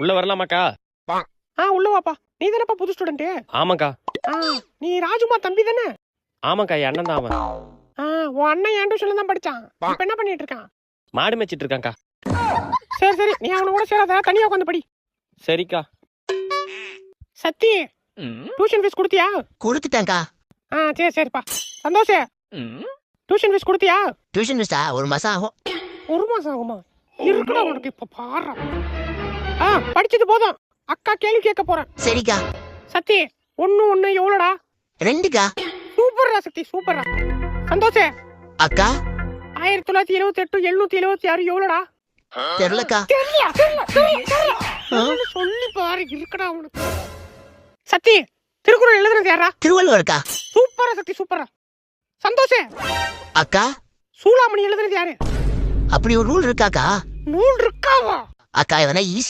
உள்ள வரலாமாக்கா? உள்ள வாப்பா. நீ தானப்பா புது ஸ்டூடெண்ட்? ஆமாக்கா. நீ ராஜுமா தம்பி தானே? ஆமாக்கா, என் அண்ணன் தான் அவன். உன் அண்ணன் என் டியூஷன்ல தான் படிச்சான். இப்ப என்ன பண்ணிட்டு இருக்கான்? மாடு மேய்ச்சிட்டு இருக்கான்க்கா. சரி நீ அவன கூட சேராத, தனியா உட்காந்து படி. சரிக்கா. சத்தி, டியூஷன் ஃபீஸ் கொடுத்தியா? கொடுத்துட்டேன்க்கா. சரிப்பா. சந்தோஷ், டியூஷன் ஃபீஸ் கொடுத்தியா? டியூஷன் ஃபீஸா 1 மாசம் ஆகும். 1 மாசம் ஆகுமா? இருக்குடா உனக்கு இப்ப பாரு. படிச்சது போதும், அக்கா கேள்வி கேட்க போறேன். சரிக்கா. சத்தி, 1 எவ்வளோடா? 2க்கா. சூப்பர்ரா சத்தி, சூப்பர்ரா. சந்தோஷ் அக்கா 1978 776 எவ்வளோடா? தெரியலக்கா. சொல்லி பாரு, இருக்குடா உனக்கு. சத்தி, திருக்குறள் எழுதுறது யாரா? திருவள்ளுவர்க்கா. சூப்பரா சத்தி, சூப்பரா. சந்தோஷ் அக்கா சூளாமணி எழுதுறது யாரு? அப்படி ஒரு ரூல் இருக்காக்கா? நூல் இருக்காவா? அக்கா எதனா ஈஸி